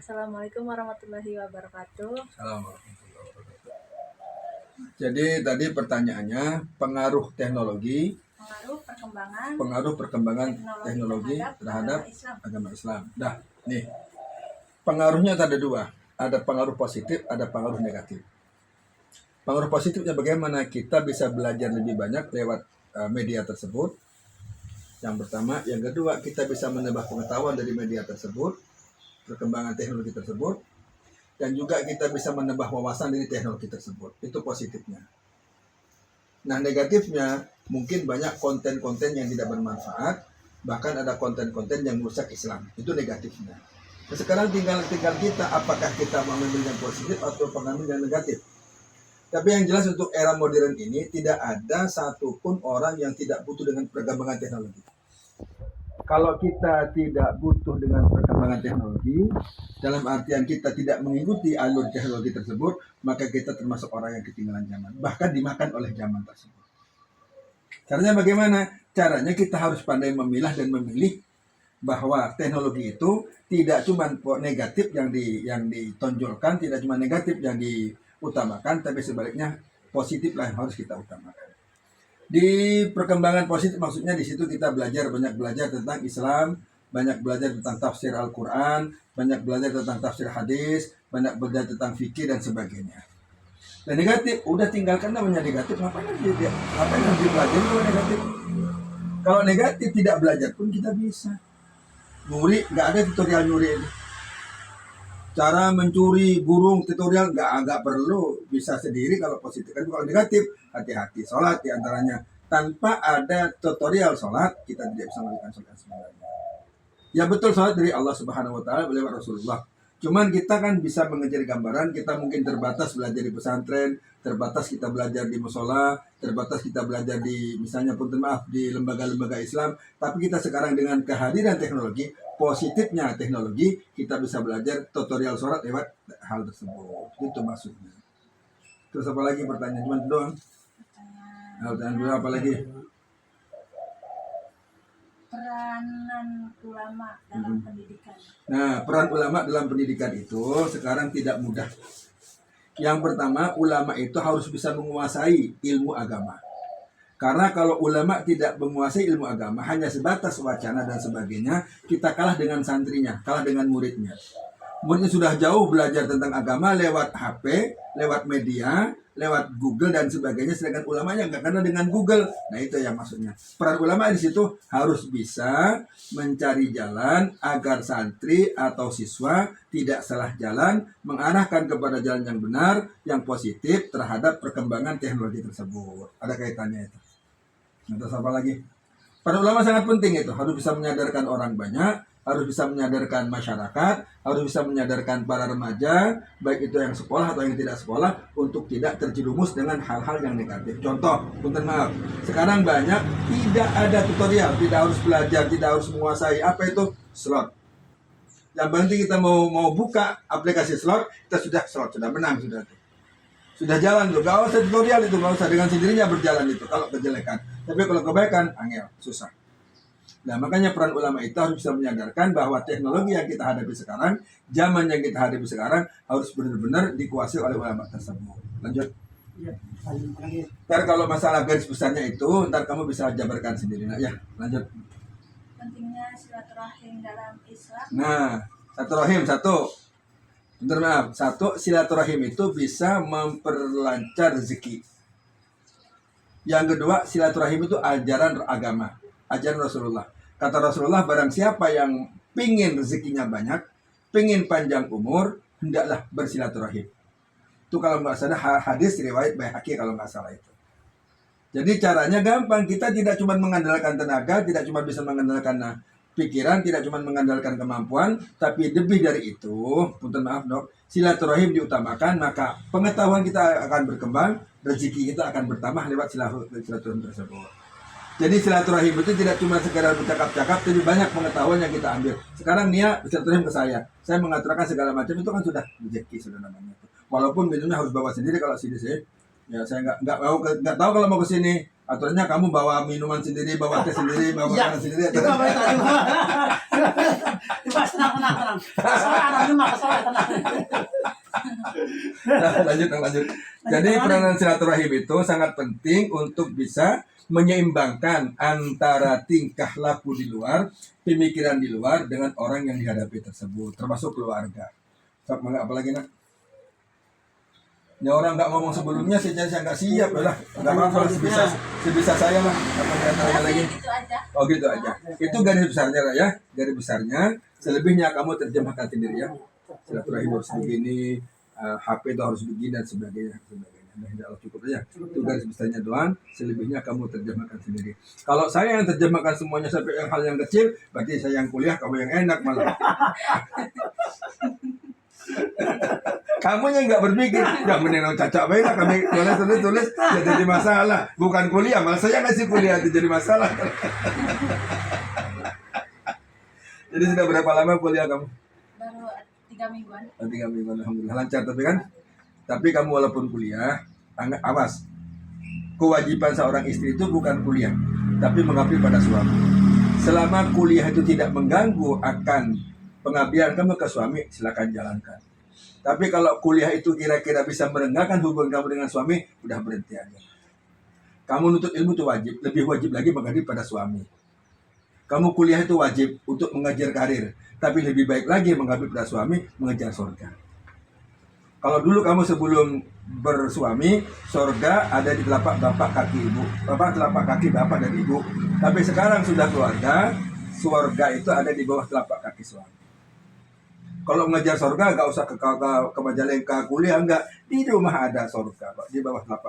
Assalamualaikum warahmatullahi wabarakatuh. Assalamualaikum warahmatullahi wabarakatuh. Jadi tadi pertanyaannya pengaruh teknologi, pengaruh perkembangan teknologi terhadap agama Islam. Nah, nih pengaruhnya ada dua, ada pengaruh positif, ada pengaruh negatif. Pengaruh positifnya bagaimana kita bisa belajar lebih banyak lewat media tersebut. Yang pertama, yang kedua kita bisa menambah pengetahuan dari media tersebut, perkembangan teknologi tersebut, dan juga kita bisa menambah wawasan dari teknologi tersebut. Itu positifnya. Nah, negatifnya mungkin banyak konten-konten yang tidak bermanfaat, bahkan ada konten-konten yang merusak Islam. Itu negatifnya. Nah, sekarang tinggal kita apakah kita mau mengambil yang positif atau mengambil yang negatif. Tapi yang jelas untuk era modern ini tidak ada satupun orang yang tidak butuh dengan perkembangan teknologi. Kalau kita tidak butuh dengan perkembangan teknologi, dalam artian kita tidak mengikuti alur teknologi tersebut, maka kita termasuk orang yang ketinggalan zaman, bahkan dimakan oleh zaman tersebut. Caranya bagaimana? Caranya kita harus pandai memilah dan memilih bahwa teknologi itu tidak cuma negatif yang ditonjolkan, tidak cuma negatif yang diutamakan, tapi sebaliknya positiflah yang harus kita utamakan. Di perkembangan positif maksudnya di situ kita banyak belajar tentang Islam, banyak belajar tentang tafsir Al-Quran, banyak belajar tentang tafsir hadis, banyak belajar tentang fikih dan sebagainya. Dan negatif, udah tinggalkan namanya negatif, ngapain harus belajar kalau negatif? Kalau negatif tidak belajar pun kita bisa. Nyuri, nggak ada tutorial nyuri ini. Cara mencuri burung tutorial nggak perlu, bisa sendiri kalau positif. Kan kalau negatif hati-hati, sholat diantaranya tanpa ada tutorial sholat kita tidak bisa melakukan sholat sebenarnya. Ya betul, sholat dari Allah Subhanahu Wa Taala lewat Rasulullah. Cuman kita kan bisa mengejar gambaran, kita mungkin terbatas belajar di pesantren, terbatas kita belajar di musola, terbatas kita belajar di misalnya di lembaga-lembaga Islam. Tapi kita sekarang dengan kehadiran teknologi, positifnya teknologi, kita bisa belajar tutorial sholat lewat hal tersebut. Itu maksudnya. Terus apa lagi pertanyaan? Cuma doang. Pertanyaan dulu apa lagi? Peranan ulama dalam pendidikan. Nah, peran ulama dalam pendidikan itu sekarang tidak mudah. Yang pertama, ulama itu harus bisa menguasai ilmu agama. Karena kalau ulama tidak menguasai ilmu agama, hanya sebatas wacana dan sebagainya, kita kalah dengan santrinya, kalah dengan muridnya. Muridnya sudah jauh belajar tentang agama lewat HP, lewat media, lewat Google dan sebagainya, sedangkan ulamanya nggak kenal dengan Google. Nah, itu yang maksudnya. Peran ulama di situ harus bisa mencari jalan agar santri atau siswa tidak salah jalan, mengarahkan kepada jalan yang benar, yang positif terhadap perkembangan teknologi tersebut. Ada kaitannya itu. Terus apa lagi? Peran ulama sangat penting itu, harus bisa menyadarkan orang banyak, harus bisa menyadarkan masyarakat, harus bisa menyadarkan para remaja, baik itu yang sekolah atau yang tidak sekolah, untuk tidak terjerumus dengan hal-hal yang negatif. Contoh, punten maaf, sekarang banyak tidak ada tutorial, tidak harus belajar, tidak harus menguasai apa itu slot. Yang penting kita mau buka aplikasi slot, kita sudah slot, sudah menang, sudah jalan loh, gak usah tutorial itu, gak usah, dengan sendirinya berjalan itu kalau kejelekan. Tapi kalau kebaikan, angel, susah. Nah, makanya peran ulama itu harus bisa menyadarkan bahwa teknologi yang kita hadapi sekarang, zaman yang kita hadapi sekarang, harus benar-benar dikuasai oleh ulama tersebut. Lanjut. Ya, ntar kalau masalah garis besarnya itu, ntar kamu bisa jabarkan sendiri. Nah, ya, lanjut. Pentingnya silaturahim dalam Islam. Nah, silaturahim satu. Bentar, maaf. Satu, silaturahim itu bisa memperlancar rezeki. Yang kedua, silaturahim itu ajaran agama, ajaran Rasulullah. Kata Rasulullah, barang siapa yang pingin rezekinya banyak, pingin panjang umur, hendaklah bersilaturahim. Itu kalau nggak salah hadis riwayat Baihaqi kalau nggak salah itu. Jadi caranya gampang, kita tidak cuma mengandalkan tenaga, tidak cuma bisa mengandalkan pikiran, tidak cuma mengandalkan kemampuan, tapi lebih dari itu, punten maaf dok, silaturahim diutamakan, maka pengetahuan kita akan berkembang, rezeki kita akan bertambah lewat silaturahim tersebut. Jadi silaturahim itu tidak cuma sekedar bercakap-cakap, tapi banyak pengetahuan yang kita ambil. Sekarang Nia silaturahim ke saya mengaturkan segala macam, itu kan sudah rezeki sudah namanya. Walaupun minumnya harus bawa sendiri kalau sini saya Ya saya nggak tahu kalau mau ke sini. Aturannya kamu bawa minuman sendiri, bawa teh sendiri, bawa Iya. makanan sendiri. Itu apa itu? Coba tenang. Soalnya anak rumah soalnya tenang. Lanjut. Jadi peranan silaturahim itu sangat penting untuk bisa menyeimbangkan antara tingkah laku di luar, pemikiran di luar dengan orang yang dihadapi tersebut, termasuk keluarga. Apalagi nak? Ya orang nggak ngomong sebelumnya, saya nggak siap lah. Nggak apa-apa, sebisa saya lah. Apa yang lagi? Gitu aja. Oh gitu aja. Itu garis besarnya lah ya. Garis besarnya. Selebihnya kamu terjemahkan sendiri ya. Silaturahim harus begini, HP itu harus begini dan sebagainya. Nah, insya Allah cukup aja. Itu garis besarnya doang. Selebihnya kamu terjemahkan sendiri. Kalau saya yang terjemahkan semuanya sampai yang hal yang kecil, berarti saya yang kuliah, kamu yang enak malah. Kamu yang nggak berpikir, nggak mending cacak baik lah, kami tulis ya jadi masalah. Bukan kuliah, malah saya ngasih kuliah itu jadi masalah. Jadi sudah berapa lama kuliah kamu? Baru 3 mingguan. 3 minggu, alhamdulillah lancar tapi kan. Tapi kamu walaupun kuliah, awas. Kewajiban seorang istri itu bukan kuliah, tapi mengabdi pada suami. Selama kuliah itu tidak mengganggu akan pengabdian kamu ke suami, silakan jalankan. Tapi kalau kuliah itu kira-kira bisa merengahkan hubungan kamu dengan suami, udah berhenti aja. Kamu nuntut ilmu itu wajib, lebih wajib lagi mengabdi pada suami. Kamu kuliah itu wajib untuk mengejar karir, tapi lebih baik lagi mengabdi pada suami, mengejar surga. Kalau dulu kamu sebelum bersuami, surga ada di telapak kaki ibu, telapak kaki bapak dan ibu. Tapi sekarang sudah keluarga, surga itu ada di bawah telapak kaki suami. Kalau mengejar surga nggak usah ke Majalengka kuliah, enggak, di rumah ada surga Pak, di bawah telapak